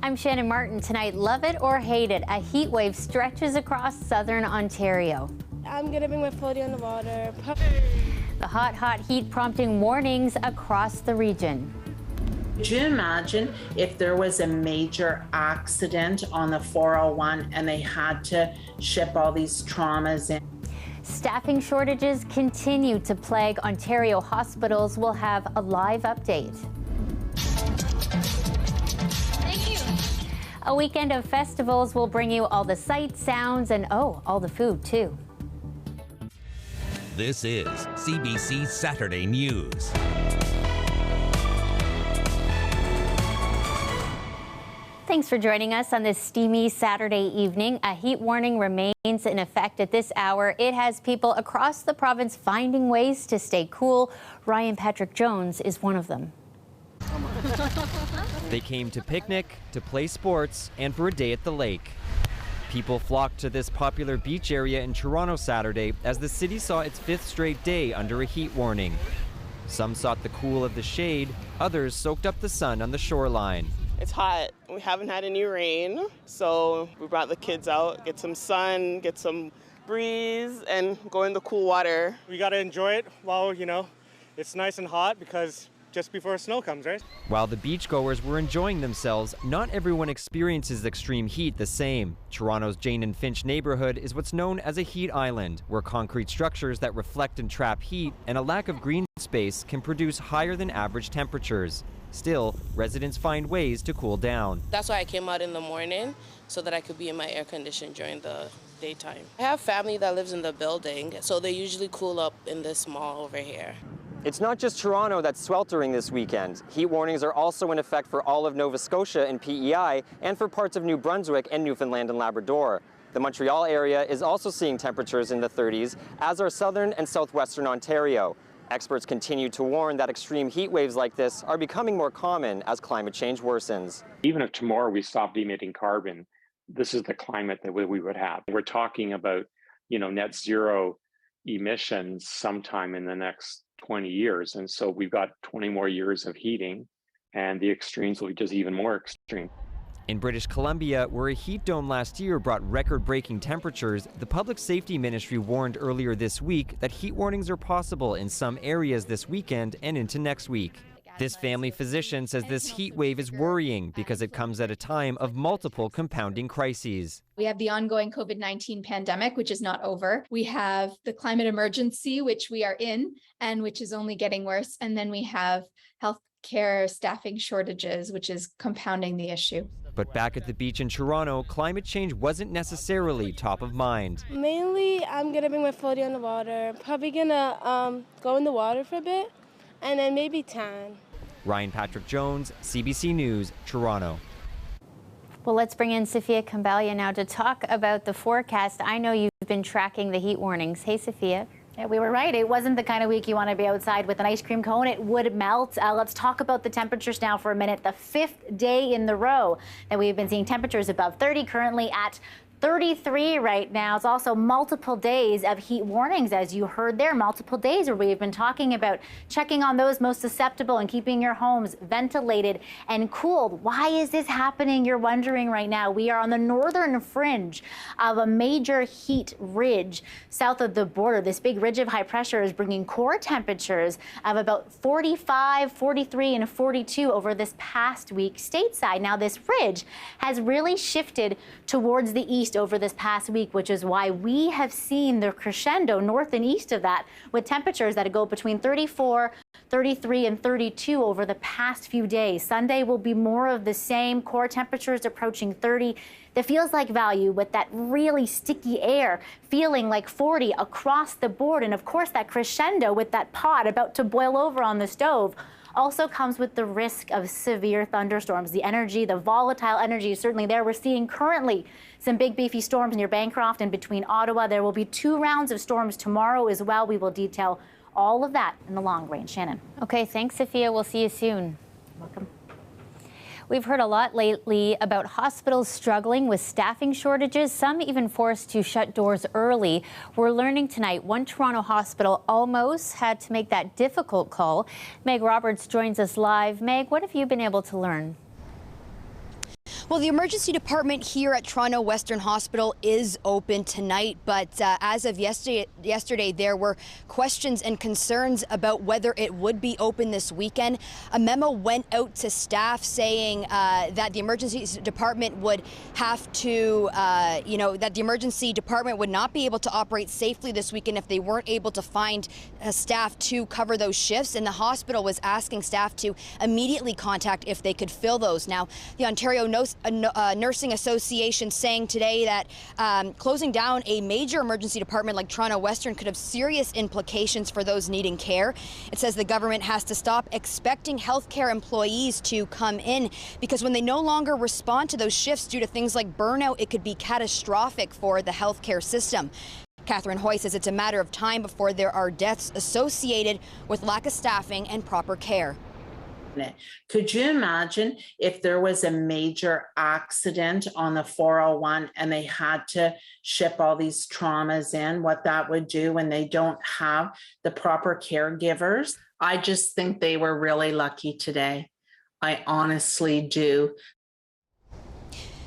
I'm Shannon Martin. Tonight, love it or hate it, a heat wave stretches across southern Ontario. I'm gonna bring my floaty on the water. The hot heat prompting warnings across the region. Could you imagine if there was a major accident on the 401 and they had to ship all these traumas in? Staffing shortages continue to plague Ontario hospitals. We'll have a live update. Thank you. A weekend of festivals will bring you all the sights, sounds, and all the food too. This is CBC Saturday News. Thanks for joining us on this steamy Saturday evening. A heat warning remains in effect at this hour. It has people across the province finding ways to stay cool. Ryan Patrick Jones is one of them. They came to picnic, to play sports, and for a day at the lake. People flocked to this popular beach area in Toronto Saturday as the city saw its 5th straight day under a heat warning. Some sought the cool of the shade, others soaked up the sun on the shoreline. It's hot. We haven't had any rain, so we brought the kids out, get some sun, get some breeze, and go in the cool water. We got to enjoy it while, it's nice and hot because just before snow comes, right? While the beachgoers were enjoying themselves, not everyone experiences extreme heat the same. Toronto's Jane and Finch neighborhood is what's known as a heat island, where concrete structures that reflect and trap heat and a lack of green space can produce higher than average temperatures. Still, residents find ways to cool down. That's why I came out in the morning, so that I could be in my air condition during the daytime. I have family that lives in the building, so they usually cool up in this mall over here. It's not just Toronto that's sweltering this weekend. Heat warnings are also in effect for all of Nova Scotia and PEI and for parts of New Brunswick and Newfoundland and Labrador. The Montreal area is also seeing temperatures in the 30s, as are southern and southwestern Ontario. Experts continue to warn that extreme heat waves like this are becoming more common as climate change worsens. Even if tomorrow we stopped emitting carbon, this is the climate that we would have. We're talking about, net zero emissions sometime in the next 20 years. And so we've got 20 more years of heating, and the extremes will be just even more extreme. In British Columbia, where a heat dome last year brought record-breaking temperatures, the Public Safety Ministry warned earlier this week that heat warnings are possible in some areas this weekend and into next week. This family physician says this heat wave is worrying because it comes at a time of multiple compounding crises. We have the ongoing COVID-19 pandemic, which is not over. We have the climate emergency, which we are in, and which is only getting worse. And then we have healthcare staffing shortages, which is compounding the issue. But back at the beach in Toronto, climate change wasn't necessarily top of mind. Mainly, I'm gonna bring my floaty on the water. Probably gonna go in the water for a bit, and then maybe tan. Ryan Patrick Jones, CBC News, Toronto. Well, let's bring in Sophia Kambalia now to talk about the forecast. I know you've been tracking the heat warnings. Hey, Sophia. Yeah, we were right. It wasn't the kind of week you want to be outside with an ice cream cone. It would melt. Let's talk about the temperatures now for a minute. The 5th day in the row that we've been seeing temperatures above 30, currently at 33 right now. It's also multiple days of heat warnings, as you heard there, multiple days where we've been talking about checking on those most susceptible and keeping your homes ventilated and cooled. Why is this happening? You're wondering right now. We are on the northern fringe of a major heat ridge south of the border. This big ridge of high pressure is bringing core temperatures of about 45, 43, and 42 over this past week stateside. Now, this ridge has really shifted towards the east over this past week, which is why we have seen the crescendo north and east of that with temperatures that go between 34, 33, and 32 over the past few days. Sunday will be more of the same, core temperatures approaching 30. That feels like value with that really sticky air feeling like 40 across the board. And of course, that crescendo with that pot about to boil over on the stove also comes with the risk of severe thunderstorms. The energy, the volatile energy is certainly there. We're seeing currently some big beefy storms near Bancroft and between Ottawa. There will be 2 rounds of storms tomorrow as well. We will detail all of that in the long range. Shannon. Okay, thanks, Sophia. We'll see you soon. Welcome. We've heard a lot lately about hospitals struggling with staffing shortages, some even forced to shut doors early. We're learning tonight one Toronto hospital almost had to make that difficult call. Meg Roberts joins us live. Meg, what have you been able to learn? Well, the emergency department here at Toronto Western Hospital is open tonight, but as of yesterday, there were questions and concerns about whether it would be open this weekend. A memo went out to staff saying that the emergency department would have to, that the emergency department would not be able to operate safely this weekend if they weren't able to find staff to cover those shifts. And the hospital was asking staff to immediately contact if they could fill those. Now, the Ontario Nursing Association saying today that closing down a major emergency department like Toronto Western could have serious implications for those needing care. It says the government has to stop expecting healthcare employees to come in, because when they no longer respond to those shifts due to things like burnout, it could be catastrophic for the healthcare system. Catherine Hoy says it's a matter of time before there are deaths associated with lack of staffing and proper care. Could you imagine if there was a major accident on the 401 and they had to ship all these traumas in, what that would do when they don't have the proper caregivers? I just think they were really lucky today. I honestly do.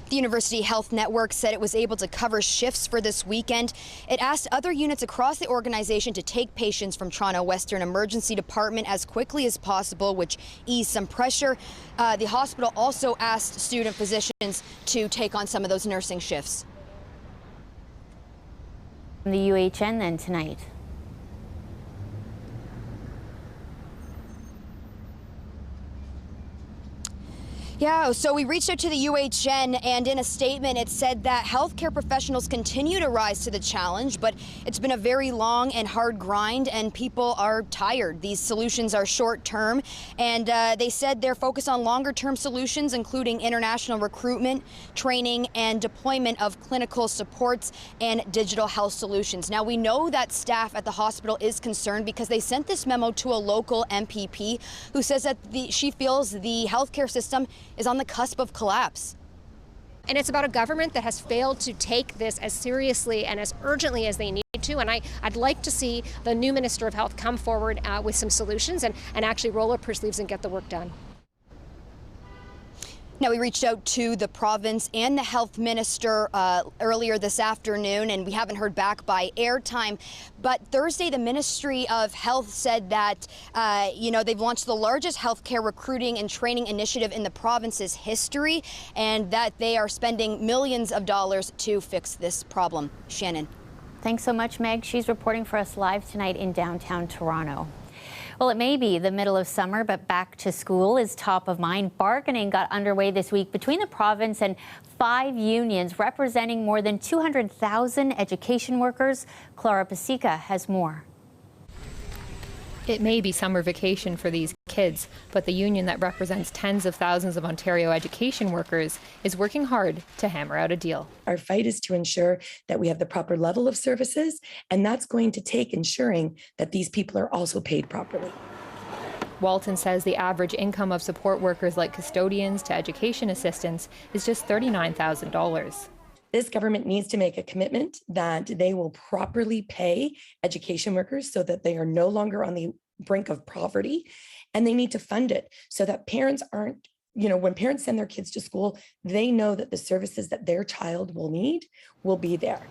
The University Health Network said it was able to cover shifts for this weekend. It asked other units across the organization to take patients from Toronto Western Emergency Department as quickly as possible, which eased some pressure. The hospital also asked student physicians to take on some of those nursing shifts. The UHN then tonight. Yeah, so we reached out to the UHN, and in a statement it said that healthcare professionals continue to rise to the challenge, but it's been a very long and hard grind and people are tired. These solutions are short term, and they said they're focused on longer term solutions, including international recruitment, training, and deployment of clinical supports and digital health solutions. Now, we know that staff at the hospital is concerned because they sent this memo to a local MPP who says that she feels the healthcare system is on the cusp of collapse. And it's about a government that has failed to take this as seriously and as urgently as they need to. And I'd like to see the new Minister of Health come forward with some solutions and actually roll up her sleeves and get the work done. Now, we reached out to the province and the health minister earlier this afternoon, and we haven't heard back by airtime. But Thursday, the Ministry of Health said that, they've launched the largest healthcare recruiting and training initiative in the province's history, and that they are spending millions of dollars to fix this problem. Shannon. Thanks so much, Meg. She's reporting for us live tonight in downtown Toronto. Well, it may be the middle of summer, but back to school is top of mind. Bargaining got underway this week between the province and 5 unions representing more than 200,000 education workers. Clara Pasica has more. It may be summer vacation for these kids, but the union that represents tens of thousands of Ontario education workers is working hard to hammer out a deal. Our fight is to ensure that we have the proper level of services, and that's going to take ensuring that these people are also paid properly. Walton says the average income of support workers like custodians to education assistants is just $39,000. This government needs to make a commitment that they will properly pay education workers so that they are no longer on the brink of poverty, and they need to fund it so that parents aren't, when parents send their kids to school, they know that the services that their child will need will be there.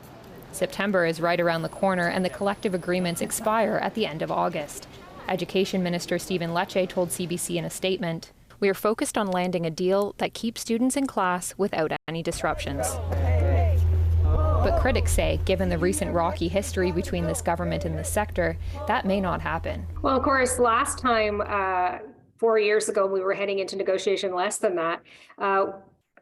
September is right around the corner, and the collective agreements expire at the end of August. Education Minister Stephen Lecce told CBC in a statement, "We are focused on landing a deal that keeps students in class without any disruptions." But critics say, given the recent rocky history between this government and this sector, that may not happen. Well, of course, last time, 4 years ago, we were heading into negotiation less than that.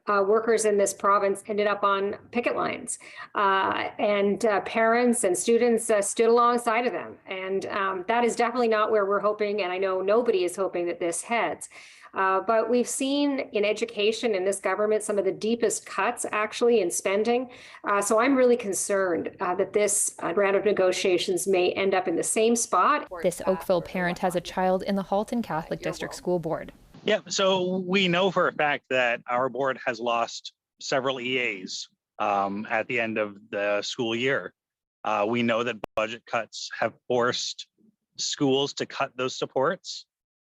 Workers in this province ended up on picket lines, and parents and students stood alongside of them. And that is definitely not where we're hoping, and I know nobody is hoping that this heads. But we've seen in education in this government some of the deepest cuts actually in spending. So I'm really concerned that this round of negotiations may end up in the same spot. This Oakville parent has a child in the Halton Catholic District School Board. Yeah, so we know for a fact that our board has lost several EAs at the end of the school year. We know that budget cuts have forced schools to cut those supports,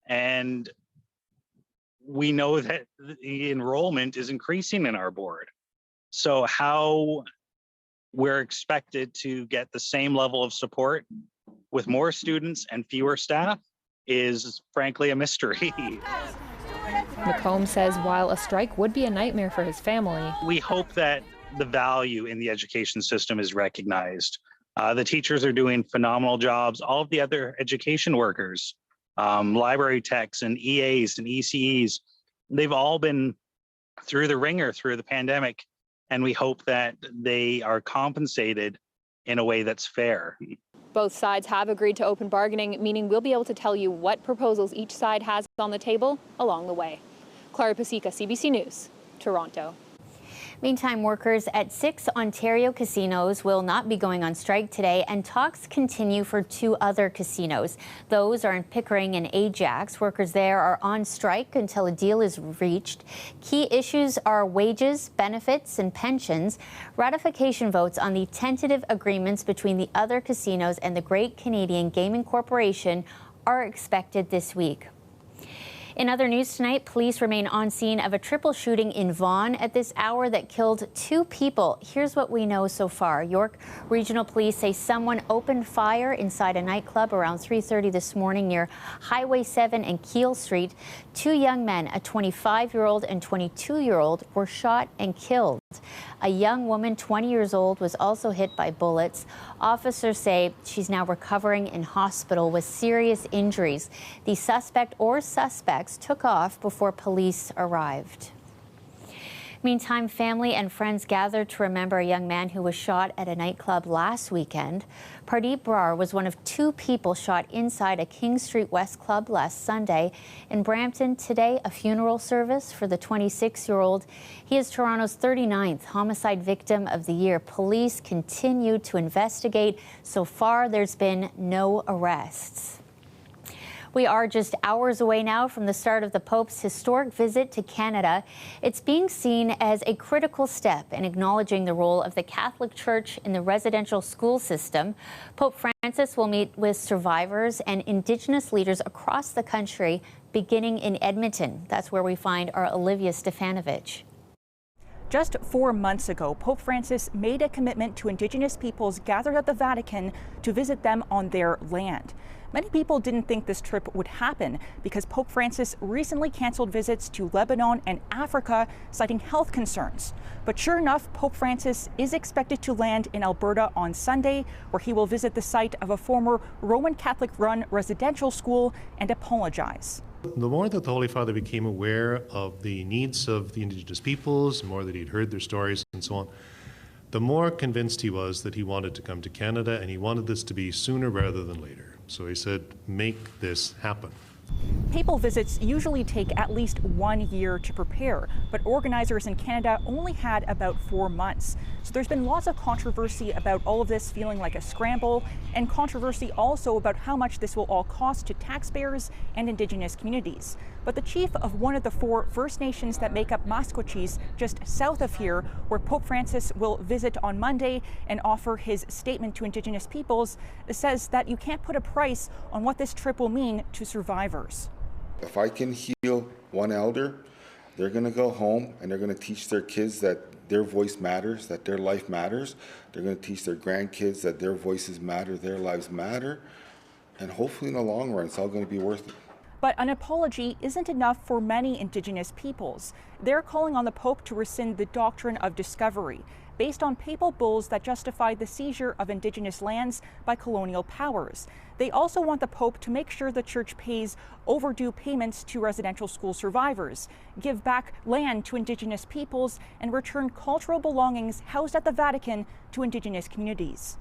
and we know that the enrollment is increasing in our board. So how we're expected to get the same level of support with more students and fewer staff is frankly a mystery. McComb says while a strike would be a nightmare for his family, we hope that the value in the education system is recognized. The teachers are doing phenomenal jobs. All of the other education workers, library techs and EAs and ECEs, they've all been through the ringer through the pandemic, and we hope that they are compensated in a way that's fair. both sides have agreed to open bargaining, meaning we'll be able to tell you what proposals each side has on the table along the way. Clara Pasica, CBC News, Toronto. Meantime, workers at 6 Ontario casinos will not be going on strike today, and talks continue for 2 other casinos. Those are in Pickering and Ajax. Workers there are on strike until a deal is reached. Key issues are wages, benefits, and pensions. Ratification votes on the tentative agreements between the other casinos and the Great Canadian Gaming Corporation are expected this week. In other news tonight, police remain on scene of a triple shooting in Vaughan at this hour that killed 2 people. Here's what we know so far. York Regional Police say someone opened fire inside a nightclub around 3:30 this morning near Highway 7 and Keele Street. 2 young men, a 25-year-old and 22-year-old, were shot and killed. A young woman, 20 years old, was also hit by bullets. Officers say she's now recovering in hospital with serious injuries. The suspect or suspects took off before police arrived. Meantime, family and friends gathered to remember a young man who was shot at a nightclub last weekend. Pardeep Brar was one of 2 people shot inside a King Street West club last Sunday. In Brampton today, a funeral service for the 26-year-old. He is Toronto's 39th homicide victim of the year. Police continue to investigate. So far, there's been no arrests. We are just hours away now from the start of the Pope's historic visit to Canada. It's being seen as a critical step in acknowledging the role of the Catholic Church in the residential school system. Pope Francis will meet with survivors and Indigenous leaders across the country, beginning in Edmonton. That's where we find our Olivia Stefanovic. Just 4 months ago, Pope Francis made a commitment to Indigenous peoples gathered at the Vatican to visit them on their land. Many people didn't think this trip would happen because Pope Francis recently canceled visits to Lebanon and Africa, citing health concerns. But sure enough, Pope Francis is expected to land in Alberta on Sunday, where he will visit the site of a former Roman Catholic-run residential school and apologize. The more that the Holy Father became aware of the needs of the Indigenous peoples, the more that he'd heard their stories and so on, the more convinced he was that he wanted to come to Canada, and he wanted this to be sooner rather than later. So he said, make this happen. Papal visits usually take at least 1 year to prepare, but organizers in Canada only had about 4 months. So there's been lots of controversy about all of this feeling like a scramble, and controversy also about how much this will all cost to taxpayers and Indigenous communities. But the chief of one of the 4 First Nations that make up Maskwacis, just south of here, where Pope Francis will visit on Monday and offer his statement to Indigenous peoples, says that you can't put a price on what this trip will mean to survivors. If I can heal one elder, they're going to go home and they're going to teach their kids that their voice matters, that their life matters. They're going to teach their grandkids that their voices matter, their lives matter. And hopefully in the long run, it's all going to be worth it. But an apology isn't enough for many Indigenous peoples. They're calling on the Pope to rescind the doctrine of discovery, based on papal bulls that justify the seizure of Indigenous lands by colonial powers. They also want the Pope to make sure the Church pays overdue payments to residential school survivors, give back land to Indigenous peoples, and return cultural belongings housed at the Vatican to Indigenous communities.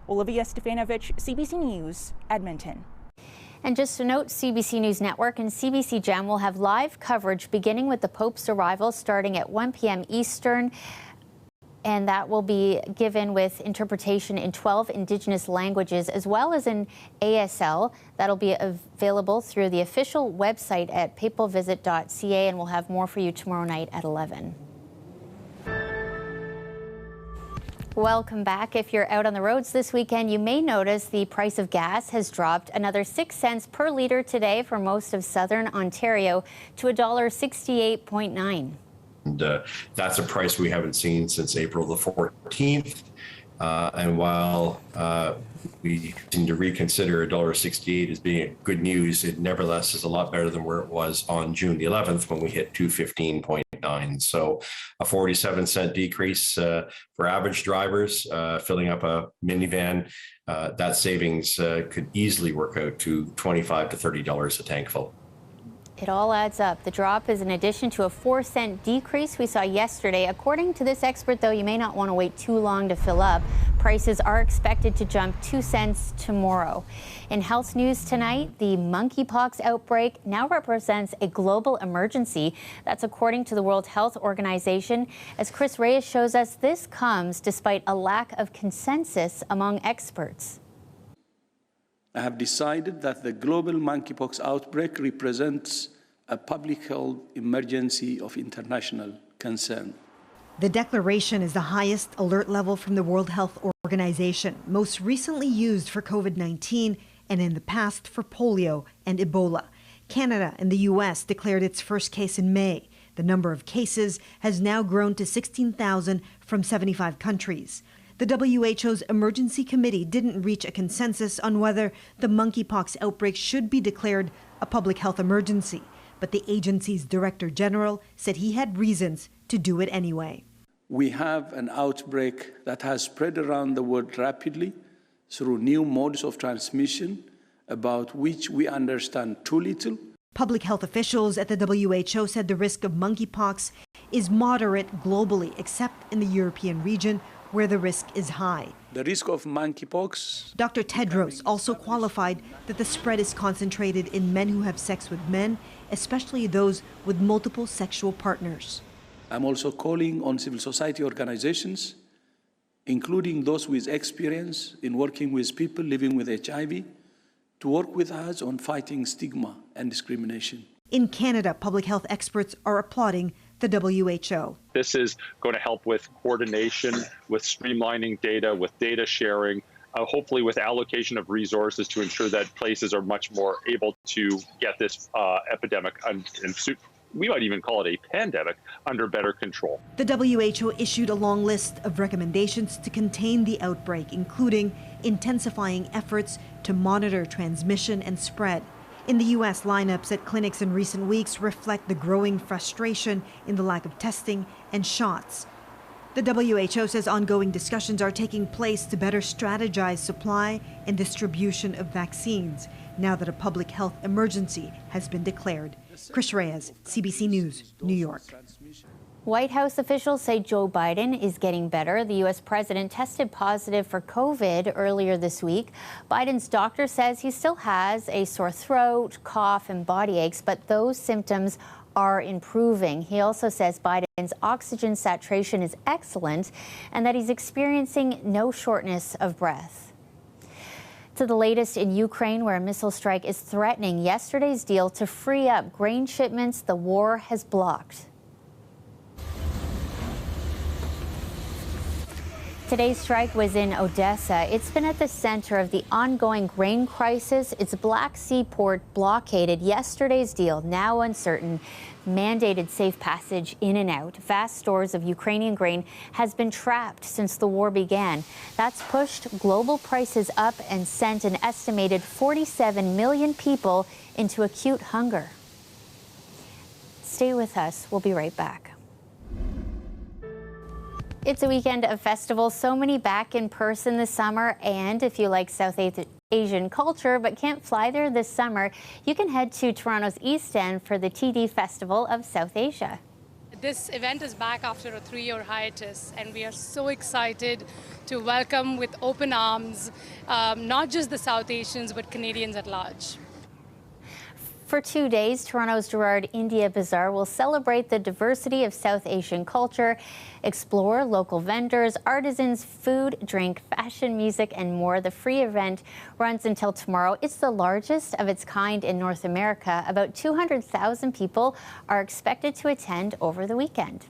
Olivia Stefanovic, CBC News, Edmonton. And just a note, CBC News Network and CBC Gem will have live coverage beginning with the Pope's arrival starting at 1 p.m. Eastern. And that will be given with interpretation in 12 Indigenous languages, as well as in ASL. That'll be available through the official website at papalvisit.ca, and we'll have more for you tomorrow night at 11. Welcome back. If you're out on the roads this weekend, you may notice the price of gas has dropped another 6 cents per litre today for most of southern Ontario to $1.68.9. And that's a price we haven't seen since April the 14th. And while we continue to reconsider $1.68 as being good news, it nevertheless is a lot better than where it was on June the 11th when we hit $2.15.9. So a 47-cent decrease for average drivers filling up a minivan. That savings could easily work out to $25 to $30 a tank full. It all adds up. The drop is in addition to a 4-cent decrease we saw yesterday. According to this expert, though, you may not want to wait too long to fill up. Prices are expected to jump 2 cents tomorrow. In health news tonight, the monkeypox outbreak now represents a global emergency. That's according to the World Health Organization. As Chris Reyes shows us, this comes despite a lack of consensus among experts. I have decided that the global monkeypox outbreak represents a public health emergency of international concern. The declaration is the highest alert level from the World Health Organization, most recently used for COVID-19 and in the past for polio and Ebola. Canada and the U.S. declared its first case in May. The number of cases has now grown to 16,000 from 75 countries. The WHO's emergency committee didn't reach a consensus on whether the monkeypox outbreak should be declared a public health emergency, but the agency's director general said he had reasons to do it anyway. We have an outbreak that has spread around the world rapidly through new modes of transmission, about which we understand too little. Public health officials at the WHO said the risk of monkeypox is moderate globally, except in the European region, where the risk is high. The risk of monkeypox. Dr. Tedros also qualified that the spread is concentrated in men who have sex with men, especially those with multiple sexual partners. I'm also calling on civil society organizations, including those with experience in working with people living with HIV, to work with us on fighting stigma and discrimination. In Canada, public health experts are applauding the WHO. This is going to help with coordination, with streamlining data, with data sharing, hopefully with allocation of resources to ensure that places are much more able to get this epidemic, and we might even call it a pandemic, under better control. The WHO issued a long list of recommendations to contain the outbreak, including intensifying efforts to monitor transmission and spread. In the U.S., lineups at clinics in recent weeks reflect the growing frustration in the lack of testing and shots. The WHO says ongoing discussions are taking place to better strategize supply and distribution of vaccines now that a public health emergency has been declared. Chris Reyes, CBC News, New York. White House officials say Joe Biden is getting better. The U.S. president tested positive for COVID earlier this week. Biden's doctor says he still has a sore throat, cough, and body aches, but those symptoms are improving. He also says Biden's oxygen saturation is excellent and that he's experiencing no shortness of breath. To the latest in Ukraine, where a missile strike is threatening yesterday's deal to free up grain shipments the war has blocked. Today's strike was in Odessa. It's been at the center of the ongoing grain crisis. Its Black Sea port blockaded. Yesterday's deal, now uncertain, mandated safe passage in and out. Vast stores of Ukrainian grain has been trapped since the war began. That's pushed global prices up and sent an estimated 47 million people into acute hunger. Stay with us. We'll be right back. It's a weekend of festivals, so many back in person this summer. And if you like South Asian culture but can't fly there this summer, you can head to Toronto's East End for the TD Festival of South Asia. This event is back after a 3-year hiatus, and we are so excited to welcome with open arms not just the South Asians, but Canadians at large. For 2 days, Toronto's Gerrard India Bazaar will celebrate the diversity of South Asian culture, explore local vendors, artisans, food, drink, fashion, music, and more. The free event runs until tomorrow. It's the largest of its kind in North America. About 200,000 people are expected to attend over the weekend.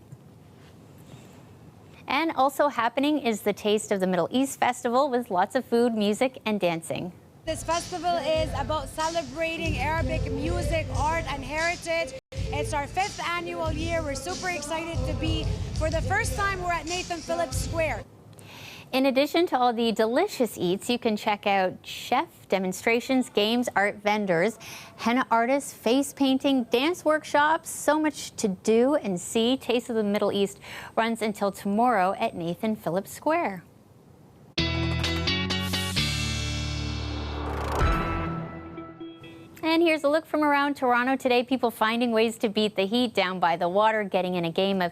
And also happening is the Taste of the Middle East Festival with lots of food, music, and dancing. This festival is about celebrating Arabic music, art, and heritage. It's our 5th annual year. We're super excited to be. For the first time, we're at Nathan Phillips Square. In addition to all the delicious eats, you can check out chef demonstrations, games, art vendors, henna artists, face painting, dance workshops, so much to do and see. Taste of the Middle East runs until tomorrow at Nathan Phillips Square. And here's a look from around Toronto today. People finding ways to beat the heat down by the water, getting in a game of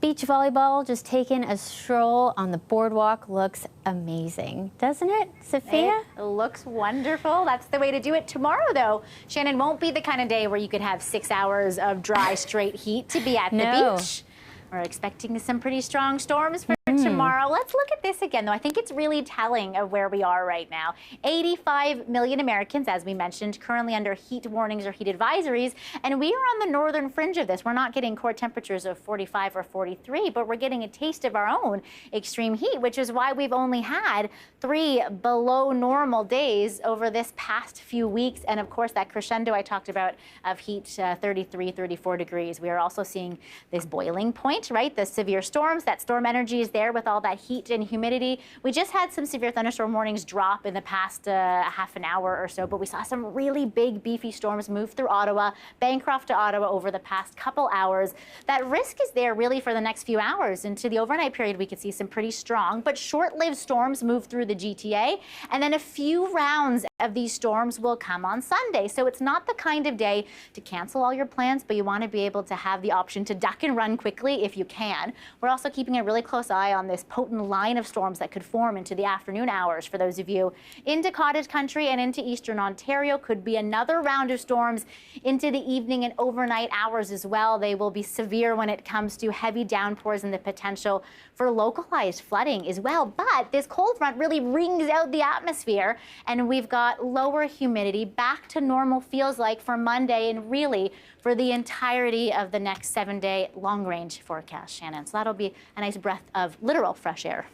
beach volleyball, just taking a stroll on the boardwalk. Looks amazing, doesn't it, Sophia? It looks wonderful. That's the way to do it. Tomorrow, though, Shannon, won't be the kind of day where you could have 6 hours of dry, straight heat to be at the beach. We're expecting some pretty strong storms for tomorrow. Let's look at this again, though. I think it's really telling of where we are right now. 85 million Americans, as we mentioned, currently under heat warnings or heat advisories, and we are on the northern fringe of this. We're not getting core temperatures of 45 or 43, but we're getting a taste of our own extreme heat, which is why we've only had 3 below normal days over this past few weeks. And of course, that crescendo I talked about of heat, 33, 34 degrees. We are also seeing this boiling point, right? The severe storms, that storm energy is there with all that heat and humidity. We just had some severe thunderstorm warnings drop in the past half an hour or so, but we saw some really big, beefy storms move through Ottawa, Bancroft to Ottawa over the past couple hours. That risk is there really for the next few hours. Into the overnight period, we could see some pretty strong but short-lived storms move through the GTA, and then a few rounds of these storms will come on Sunday. So it's not the kind of day to cancel all your plans, but you want to be able to have the option to duck and run quickly if you can. We're also keeping a really close eye on this potent line of storms that could form into the afternoon hours. For those of you into cottage country and into eastern Ontario, could be another round of storms into the evening and overnight hours as well. They will be severe when it comes to heavy downpours and the potential for localized flooding as well. But this cold front really wrings out the atmosphere, and we've got lower humidity, back to normal feels like for Monday and really for the entirety of the next 7-day long-range forecast, Shannon. So that'll be a nice breath of literal fresh air.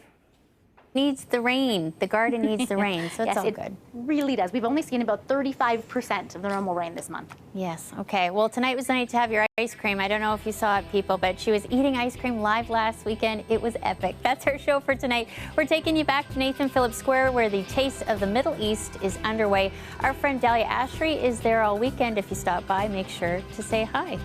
Needs the rain. The garden needs the rain, so it's all good. It really does. We've only seen about 35% of the normal rain this month. Yes, okay. Well, tonight was the night to have your ice cream. I don't know if you saw it, people, but she was eating ice cream live last weekend. It was epic. That's our show for tonight. We're taking you back to Nathan Phillips Square, where the Taste of the Middle East is underway. Our friend Dahlia Ashry is there all weekend. If you stop by, make sure to say hi.